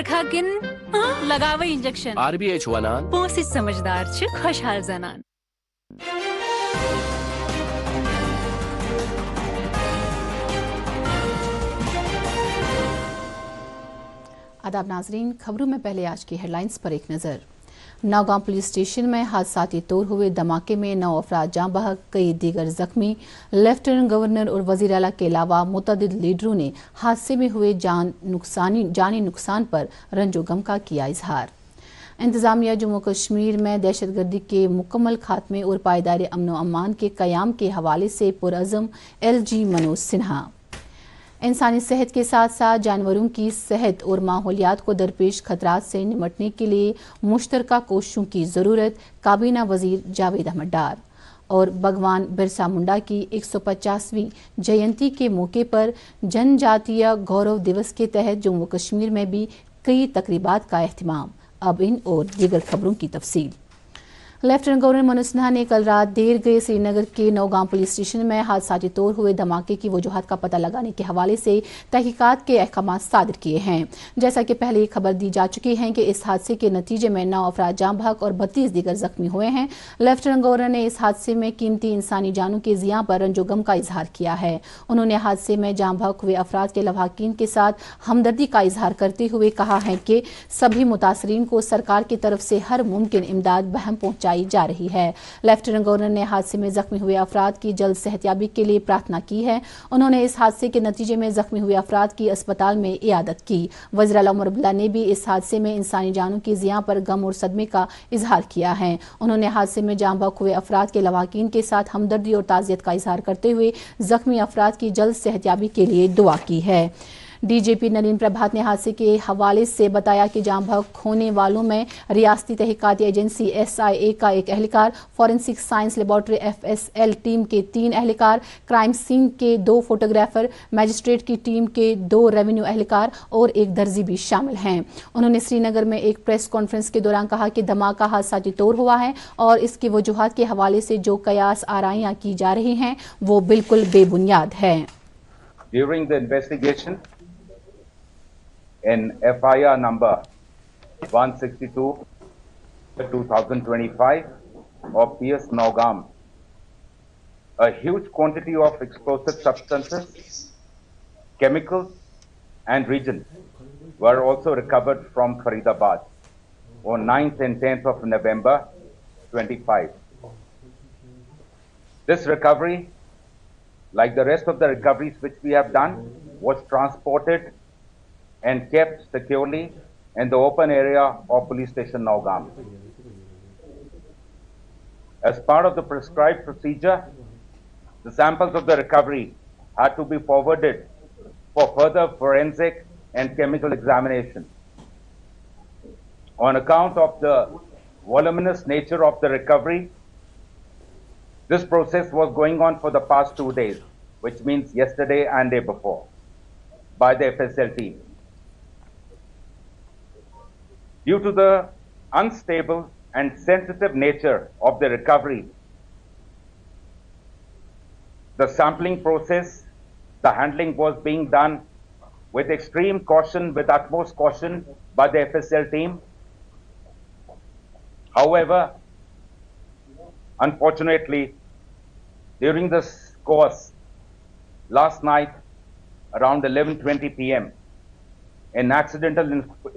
चरखा किन लगावे इंजेक्शन RBI छुआनान पोंसिस समझदार छ खुशहाल जनान आदाब नाजरीन, खबरों में पहले आज की हेडलाइंस पर एक नज़र। नौगांव पुलिस स्टेशन में हादसाती तौर हुए धमाके में 9 अफराद जाँ बहक, कई दीगर जख्मी। लेफ्टिनेंट गवर्नर और वजीर आला के अलावा मुतअद्दिद लीडरों ने हादसे में हुए जानी नुकसान पर रंजो गम का किया इजहार। इंतजामिया जम्मू कश्मीर में दहशतगर्दी के मुकम्मल खात्मे और पायदार अमन व अमान के क़याम के हवाले से पुरअज़म LG मनोज सिन्हा। इंसानी सेहत के साथ साथ जानवरों की सेहत और माहौलियात को दरपेश खतरात से निमटने के लिए मुश्तरका कोशिशों की ज़रूरत, काबीना वजीर जावेद अहमद डार। और भगवान बिरसा मुंडा की 150वीं जयंती के मौके पर जनजातीय गौरव दिवस के तहत जम्मू कश्मीर में भी कई तकरीबात का एहतमाम। अब इन और दीगर खबरों की तफसील। लेफ्टिनेंट गवर्नर मनोज सिन्हा ने कल रात देर गए श्रीनगर के नौगांव पुलिस स्टेशन में हादसाती तौर हुए धमाके की वजूहात का पता लगाने के हवाले से तहकीकात के अहकाम सादिर किए हैं। जैसा कि पहले खबर दी जा चुकी है कि इस हादसे के नतीजे में 9 अफराद जाँ बहक और 32 दीगर जख्मी हुए हैं। लेफ्टिनेंट गवर्नर ने इस हादसे में कीमती इंसानी जानों के ज़ियां पर रंजो गम का इजहार किया है। उन्होंने हादसे में जाँ बहक हुए अफराद के लवाहकीन के साथ हमदर्दी का इजहार करते हुए कहा है कि सभी मुतासरीन को सरकार की तरफ से हर मुमकिन इमदाद बहम पहुँचाई जा रही है। लेफ्टिनेंट गवर्नर ने हादसे में जख्मी हुए अफराद की जल्द सेहतयाबी के लिए प्रार्थना की है। उन्होंने इस हादसे के नतीजे में जख्मी हुए अफराद की अस्पताल में इयादत की। वज़ीर आला उमर अब्दुल्ला ने भी इस हादसे में इंसानी जानों की ज़ियां पर गम और सदमे का इजहार किया है। उन्होंने हादसे में जाँ बहक हुए अफराद के लवाहकीन के साथ हमदर्दी और ताज़ियत का इजहार करते हुए जख्मी अफराद की जल्द सेहतयाबी के लिए दुआ की है। DGP नलीन प्रभात ने हादसे के हवाले से बताया कि जाँ बहक होने वालों में रियासती तहकीकाती एजेंसी SIA का एक एहलकार, forensic science laboratory FSL team के 3 एहलकार, क्राइम सीन के 2 फोटोग्राफर, मजिस्ट्रेट की टीम के 2 रेवेन्यू एहलकार और एक दर्जी भी शामिल हैं। उन्होंने श्रीनगर में एक प्रेस कॉन्फ्रेंस के दौरान कहा कि धमाका हादसाती तौर हुआ है और इसकी वजूहात के हवाले से जो कयास आराइयां की जा रही हैं वो बिल्कुल बेबुनियाद है। During the investigation, in FIR number 162/2025 of PS Nogam, a huge quantity of explosive substances, chemicals and reagents were also recovered from Faridabad on 9th and 10th of November 25. This recovery, like the rest of the recoveries which we have done, was transported and kept securely in the open area of police station Nogam. As part of the prescribed procedure, the samples of the recovery had to be forwarded for further forensic and chemical examination. On account of the voluminous nature of the recovery, this process was going on for the past 2 days, which means yesterday and day before, by the FSL team. Due to the unstable and sensitive nature of the recovery, the sampling process, the handling was being done with extreme caution, with utmost caution by the FSL team. However, unfortunately, during this course, last night around 11:20 p.m., an accidental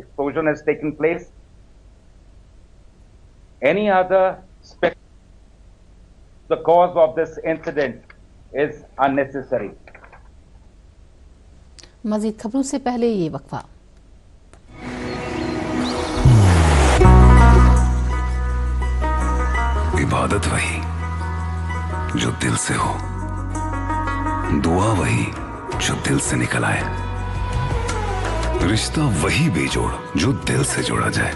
explosion has taken place. Any other the cause of this incident is unnecessary. मजीद खबरों से पहले ये वक्फा। इबादत वही जो दिल से हो, दुआ वही जो दिल से निकल आए, रिश्ता वही बेजोड़ जो दिल से जोड़ा जाए।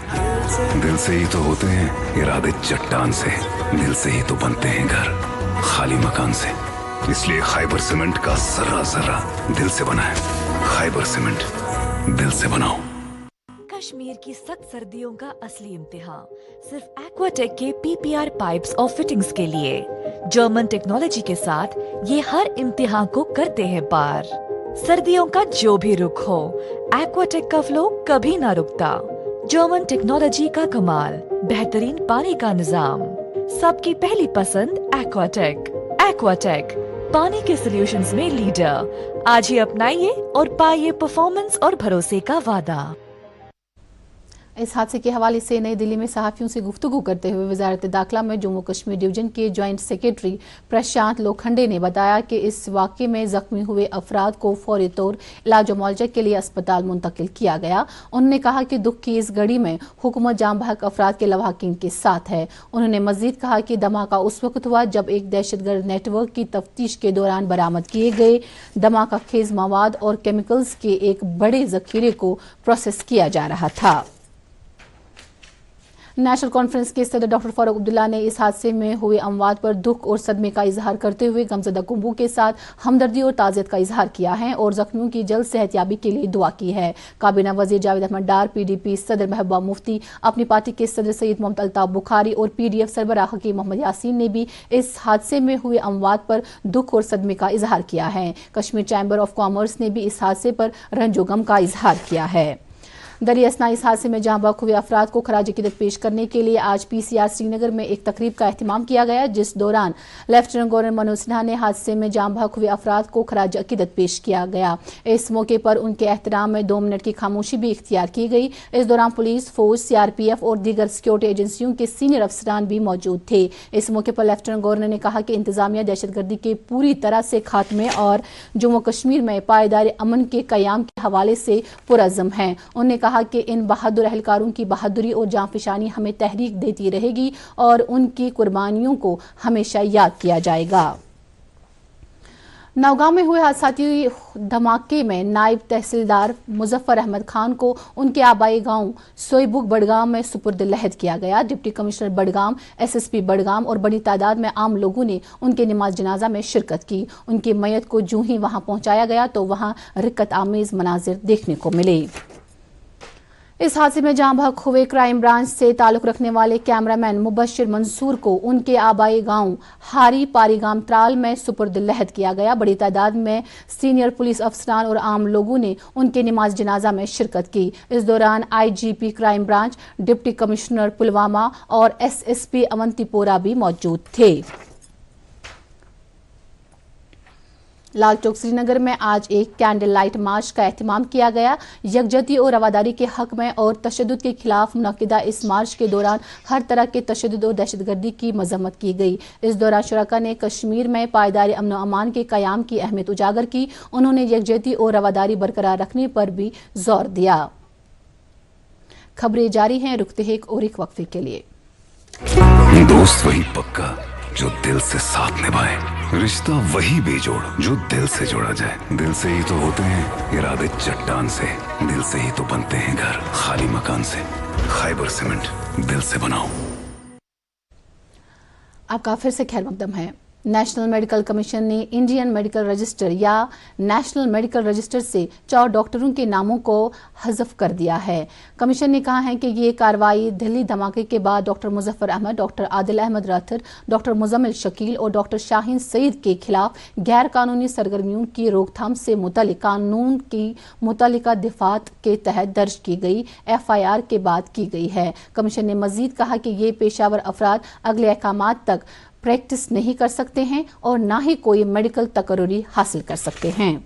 दिल से ही तो होते हैं इरादे चट्टान से, दिल से ही तो बनते हैं घर खाली मकान से। इसलिए खैबर सीमेंट का जर्रा जर्रा दिल से बना है। खैबर सीमेंट, दिल से बनाओ। कश्मीर की सख्त सर्दियों का असली इम्तिहान सिर्फ एक्वाटेक के PPR पाइप्स और फिटिंग्स के लिए। जर्मन टेक्नोलॉजी के साथ ये हर इम्तिहान को करते हैं पार। सर्दियों का जो भी रुख हो, एक्वाटेक का फ्लो कभी ना रुकता। जर्मन टेक्नोलॉजी का कमाल, बेहतरीन पानी का निजाम, सबकी पहली पसंद एक्वाटेक। एक्वाटेक, पानी के सॉल्यूशंस में लीडर। आज ही अपनाइए और पाइए परफॉर्मेंस और भरोसे का वादा। इस हादसे के हवाले से नई दिल्ली में सहाफियों से गुफ्तगू करते हुए वजारत दाखिला में जम्मू कश्मीर डिवीजन के ज्वाइंट सेक्रेटरी प्रशांत लोखंडे ने बताया कि इस वाक़े में जख्मी हुए अफराद को फौरी तौर इलाज मुआवजा के लिए अस्पताल मुंतकिल किया गया। उन्होंने कहा कि दुख की इस घड़ी में हुकूमत जाम बहक अफराद के लवाहकीन के साथ है। उन्होंने मजीद कहा कि धमाका उस वक्त हुआ जब एक दहशतगर्द नेटवर्क की तफ्तीश के दौरान बरामद किए गए धमाका खेज मवाद और केमिकल्स के एक बड़े जखीरे को प्रोसेस किया जा रहा था। नेशनल कॉन्फ्रेंस के सदर डॉक्टर फारूक अब्दुल्ला ने इस हादसे में हुए अमवात पर दुख और सदमे का इजहार करते हुए गमजदा कुंबों के साथ हमदर्दी और ताज़ियत का इजहार किया है और जख्मियों की जल्द सेहतयाबी के लिए दुआ की है। काबीना वजीर जावेद अहमद डार, PDP सदर महबूबा मुफ्ती, अपनी पार्टी के सदर सैयद मोहम्मद अल्ताफ बुखारी और PDF सरबराह हकीम मोहम्मद यासीन ने भी इस हादसे में हुए अमवात पर दुख और सदमे का इजहार किया है। कश्मीर चैम्बर ऑफ कॉमर्स ने भी इस हादसे पर रंजो गम का इजहार किया है। दरियासना इस हादसे में जहां बहक हुए अफराद को खराज अकीदत पेश करने के लिए आज PCR श्रीनगर में एक तकरीब का एहतमाम किया गया, जिस दौरान लेफ्टिनेंट गवर्नर मनोज सिन्हा ने हादसे में जहां बहक हुए अफराद को खराज अकीदत पेश किया गया। इस मौके पर उनके एहतराम में 2 मिनट की खामोशी भी इख्तियार की गई। इस दौरान पुलिस फोर्स, CRPF और दीगर सिक्योरिटी एजेंसियों के सीनियर अफसरान भी मौजूद थे। इस मौके पर लेफ्टिनेंट गवर्नर ने कहा कि इंतजामिया दहशतगर्दी के पूरी तरह से खात्मे और जम्मू कश्मीर में पायदार अमन के कयाम के हवाले से पुरअज़्म है। उन्होंने कहा कि इन बहादुर एहलकारों की बहादुरी और जांफिशानी हमें तहरीक देती रहेगी और उनकी कुर्बानियों को हमेशा याद किया जाएगा। नौगांव में हुए हादसाती धमाके में नायब तहसीलदार मुजफ्फर अहमद खान को उनके आबाई गांव सोईबुग बड़गाम में सुपुर्द लहद किया गया। Deputy commissioner Budgam, SSP Budgam और बड़ी तादाद में आम लोगों ने उनके नमाज जनाजा में शिरकत की। उनकी मैयत को जूं ही वहां पहुंचाया गया तो वहां रिक्कत आमेज मनाजिर देखने को मिले। इस हादसे में जाँ बहक हुए क्राइम ब्रांच से ताल्लुक रखने वाले कैमरामैन मुबशिर मंसूर को उनके आबाई गांव हारी पारीगाम त्राल में सुपुर्द लहद किया गया। बड़ी तादाद में सीनियर पुलिस अफसरान और आम लोगों ने उनके नमाज जनाजा में शिरकत की। इस दौरान IGP crime branch, deputy commissioner Pulwama और SSP अवंतीपोरा भी मौजूद थे। लाल चौक श्रीनगर में आज एक कैंडल लाइट मार्च का एहतमाम किया गया। यकजहती और रवादारी के हक में और तशद्दुद के खिलाफ मुनक्किदा इस मार्च के दौरान हर तरह के तशद्दुद और दहशतगर्दी की मजम्मत की गई। इस दौरान शुरका ने कश्मीर में पायदार अमन व अमान के कयाम की अहमियत उजागर की। उन्होंने यकजहती और रवादारी बरकरार रखने पर भी जोर दिया। खबरें जारी हैं, रुकते हैं और एक वक्फे के लिए। दोस्त वही पक्का जो दिल से साथ निभाए, रिश्ता वही बेजोड़ जो दिल से जोड़ा जाए। दिल से ही तो होते हैं इरादे चट्टान से, दिल से ही तो बनते हैं घर खाली मकान से। खाइबर सीमेंट, दिल से बनाओ। आपका फिर से खैर मकदम है। नेशनल मेडिकल कमीशन ने इंडियन मेडिकल रजिस्टर या नेशनल मेडिकल रजिस्टर से 4 डॉक्टरों के नामों को हज़फ कर दिया है। कमीशन ने कहा है कि ये कार्रवाई दिल्ली धमाके के बाद doctor Muzaffar Ahmed, doctor Adil Ahmed Rather, doctor Muzammil Shakeel और डॉक्टर शाहीन सईद के खिलाफ गैर कानूनी सरगर्मियों की रोकथाम से मुतल्लिक कानून की मुतल्लिका दिफात के तहत दर्ज की गई FIR के बाद की गई है। कमीशन ने मजीद कहा कि ये पेशावर अफराद अगले अहकामात तक प्रैक्टिस नहीं कर सकते हैं और ना ही कोई मेडिकल तकर्री हासिल कर सकते हैं।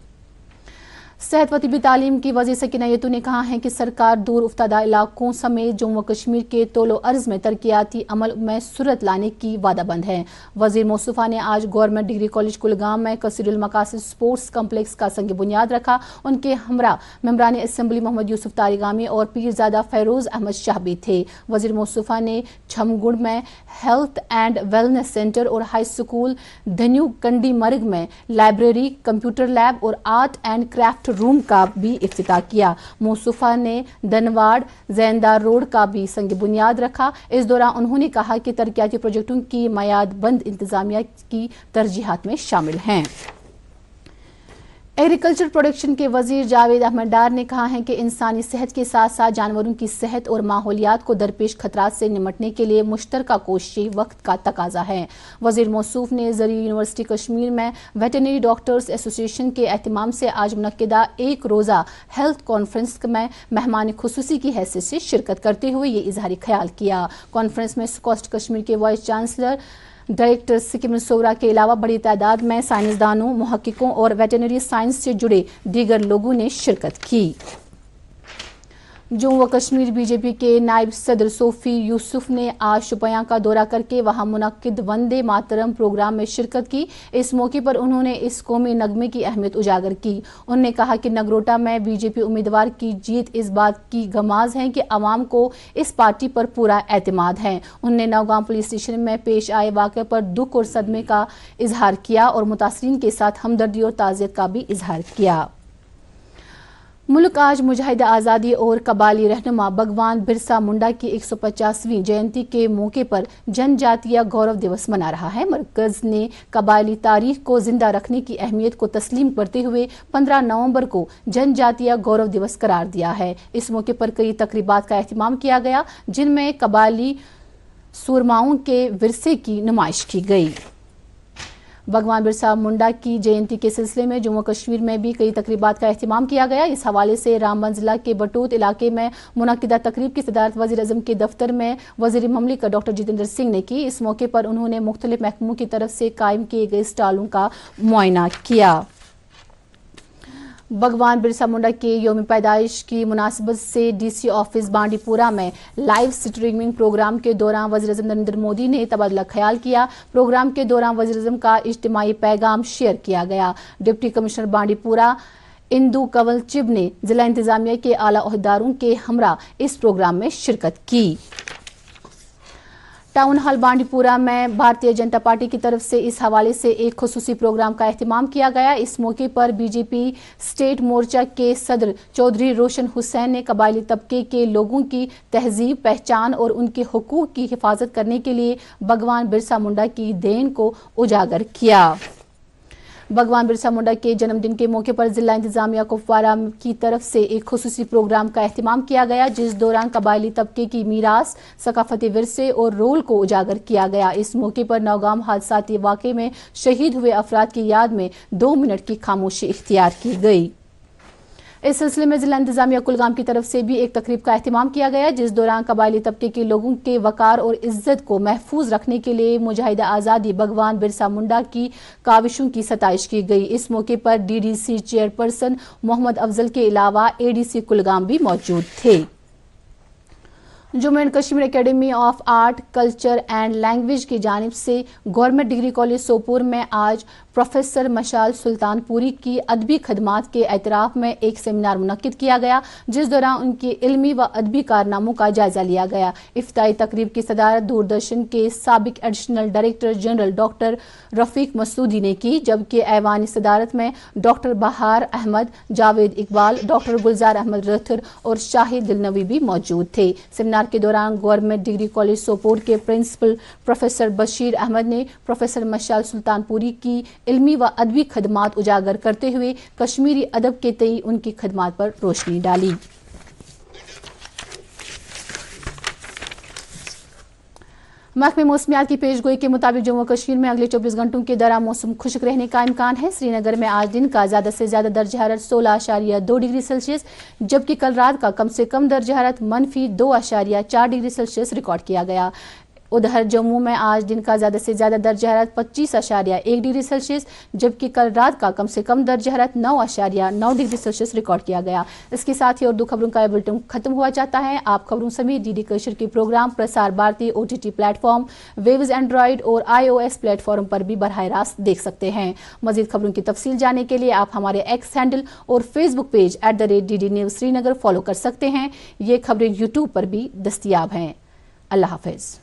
सेहत व तिबी तालीम की वज़ीर सकीना यतू ने कहा है कि सरकार दूर उफ्तादा इलाकों समेत जम्मू कश्मीर के तोलो अर्ज में तरक्याती अमल में सूरत लाने की वादाबंद है। वज़ीर मोस्तफा ने आज गवर्नमेंट डिग्री कॉलेज कुलगाम में कसीरुल मकासिद स्पोर्ट्स कम्प्लेक्स का संग बुनियाद रखा। उनके हमरा मेंबरान असेंबली मोहम्मद यूसुफ तारिगामी और पीरजादा फैरोज अहमद शाह भी थे। वज़ीर मोस्तफा ने छमगुड़ में हेल्थ एंड वेलनेस सेंटर और हाई स्कूल धन्यू कंडी मर्ग में लाइब्रेरी, कंप्यूटर लैब और आर्ट एंड क्राफ्ट रूम का भी इफ्तिताह किया। मोस्तफा ने धनवाड़ जैनदार रोड का भी संग बुनियाद रखा। इस दौरान उन्होंने कहा कि तरक्याती प्रोजेक्टों की मयाद बंद इंतजामिया की तरजीहात में शामिल हैं। ایگریکلچر پروڈکشن کے وزیر جاوید احمد ڈار نے کہا ہے کہ انسانی صحت کے ساتھ ساتھ جانوروں کی صحت اور ماحولیات کو درپیش خطرات سے نمٹنے کے لیے مشترکہ کوششیں وقت کا تقاضا ہے۔ وزیر موصوف نے زرعی یونیورسٹی کشمیر میں ویٹرنری ڈاکٹرز ایسوسی ایشن کے اہتمام سے آج منعقدہ ایک روزہ ہیلتھ کانفرنس میں مہمان خصوصی کی حیثیت سے شرکت کرتے ہوئے یہ اظہار خیال کیا۔ کانفرنس میں سکوسٹ کشمیر کے vice chancellor director Sikkim Soura کے علاوہ بڑی تعداد میں سائنسدانوں، محققوں اور ویٹرنری سائنس سے جڑے دیگر لوگوں نے شرکت کی۔ جموں و کشمیر بی جے پی کے نائب صدر صوفی یوسف نے آج شوپیاں کا دورہ کر کے وہاں منعقد وندے ماترم پروگرام میں شرکت کی۔ اس موقع پر انہوں نے اس قومی نغمے کی اہمیت اجاگر کی۔ انہوں نے کہا کہ نگروٹا میں بی جے پی امیدوار کی جیت اس بات کی گماز ہے کہ عوام کو اس پارٹی پر پورا اعتماد ہے۔ انہوں نے نوگام پولیس اسٹیشن میں پیش آئے واقعے پر دکھ اور صدمے کا اظہار کیا اور متاثرین کے ساتھ ہمدردی اور تعزیت کا بھی اظہار کیا۔ ملک آج مجاہد آزادی اور قبائلی رہنما بھگوان برسا منڈا کی 150ویں جینتی کے موقع پر جن جاتیہ گورو دیوس منا رہا ہے۔ مرکز نے قبائلی تاریخ کو زندہ رکھنے کی اہمیت کو تسلیم کرتے ہوئے 15 نومبر کو جن جاتیہ گورو دیوس قرار دیا ہے۔ اس موقع پر کئی تقریبات کا اہتمام کیا گیا جن میں قبائلی سورماؤں کے ورثے کی نمائش کی گئی۔ بھگوان برسا منڈا کی جینتی کے سلسلے میں جموں کشمیر میں بھی کئی تقریبات کا اہتمام کیا گیا۔ اس حوالے سے رامبن ضلع کے بٹوت علاقے میں منعقدہ تقریب کی صدارت وزیر اعظم کے دفتر میں وزیر مملکت ڈاکٹر جتیندر سنگھ نے کی۔ اس موقع پر انہوں نے مختلف محکموں کی طرف سے قائم کیے گئے اسٹالوں کا معائنہ کیا۔ بھگوان برسا منڈا کے یوم پیدائش کی مناسبت سے ڈی سی آفس بانڈی پورہ میں لائیو سٹریمنگ پروگرام کے دوران وزیر اعظم نریندر مودی نے تبادلہ خیال کیا۔ پروگرام کے دوران وزیر اعظم کا اجتماعی پیغام شیئر کیا گیا۔ ڈپٹی کمشنر بانڈی پورہ اندو کنول چب نے ضلع انتظامیہ کے اعلیٰ عہدیداروں کے ہمراہ اس پروگرام میں شرکت کی۔ ٹاؤن ہال بانڈی پورہ میں بھارتیہ جنتا پارٹی کی طرف سے اس حوالے سے ایک خصوصی پروگرام کا اہتمام کیا گیا۔ اس موقع پر بی جے پی اسٹیٹ مورچہ کے صدر چودھری روشن حسین نے قبائلی طبقے کے لوگوں کی تہذیب، پہچان اور ان کے حقوق کی حفاظت کرنے کے لیے بھگوان برسا منڈا کی دین کو اجاگر کیا۔ بھگوان برسا منڈا کے جنم دن کے موقع پر ضلع انتظامیہ کپوارہ کی طرف سے ایک خصوصی پروگرام کا اہتمام کیا گیا جس دوران قبائلی طبقے کی میراث، ثقافتی ورثے اور رول کو اجاگر کیا گیا۔ اس موقع پر نوگام حادثاتی واقعے میں شہید ہوئے افراد کی یاد میں 2 منٹ کی خاموشی اختیار کی گئی۔ اس سلسلے میں ضلع انتظامیہ کلگام کی طرف سے بھی ایک تقریب کا اہتمام کیا گیا جس دوران قبائلی طبقے کے لوگوں کے وقار اور عزت کو محفوظ رکھنے کے لیے مجاہد آزادی بھگوان برسا منڈا کی کاوشوں کی ستائش کی گئی۔ اس موقع پر ڈی ڈی سی چیئرپرسن محمد افضل کے علاوہ اے ڈی سی کلگام بھی موجود تھے۔ Jammu and Kashmir academy of art, culture and language کی جانب سے گورنمنٹ ڈگری کالج سوپور میں آج پروفیسر مشال سلطان پوری کی ادبی خدمات کے اعتراف میں ایک سیمینار منعقد کیا گیا جس دوران ان کے علمی و ادبی کارناموں کا جائزہ لیا گیا۔ افتتاحی تقریب کی صدارت دوردرشن کے سابق ایڈیشنل ڈائریکٹر جنرل ڈاکٹر رفیق مسعودی نے کی، جبکہ ایوانی صدارت میں ڈاکٹر بہار احمد، جاوید اقبال، ڈاکٹر گلزار احمد رتھر اور شاہد دلنوی بھی موجود تھے۔ سیمینار کے دوران گورنمنٹ ڈگری کالج سوپور کے پرنسپل پروفیسر بشیر احمد نے پروفیسر مشال سلطان پوری کی علمی و ادبی خدمات اجاگر کرتے ہوئے کشمیری ادب کے تئیں ان کی خدمات پر روشنی ڈالی۔ محکمہ موسمیات کی پیش گوئی کے مطابق جموں و کشمیر میں اگلے 24 گھنٹوں کے دوران موسم خشک رہنے کا امکان ہے۔ سری نگر میں آج دن کا زیادہ سے زیادہ درجہ حرارت 16.2 ڈگری سیلسیس جبکہ کل رات کا کم سے کم درجہ حرارت -2.4 ڈگری سیلسیس ریکارڈ کیا گیا۔ ادھر جموں میں آج دن کا زیادہ سے زیادہ درجہ حرارت 25.1 ڈگری سیلسیس جبکہ کل رات کا کم سے کم درجہ حرارت 9.9 ڈگری سیلسیس ریکارڈ کیا گیا۔ اس کے ساتھ ہی اردو خبروں کا یہ بلٹن ختم ہوا چاہتا ہے۔ آپ خبروں سمیت ڈی ڈی کشمیر کے programme Prasar Bharati OTT platform, Waves Android اور iOS پلیٹ فارم پر بھی براہ راست دیکھ سکتے ہیں۔ مزید خبروں کی تفصیل جاننے کے لیے آپ ہمارے ایکس ہینڈل اور فیس بک پیج @DD News سری نگر فالو کر سکتے ہیں۔ یہ خبریں YouTube پر بھی دستیاب ہیں۔ اللہ حافظ۔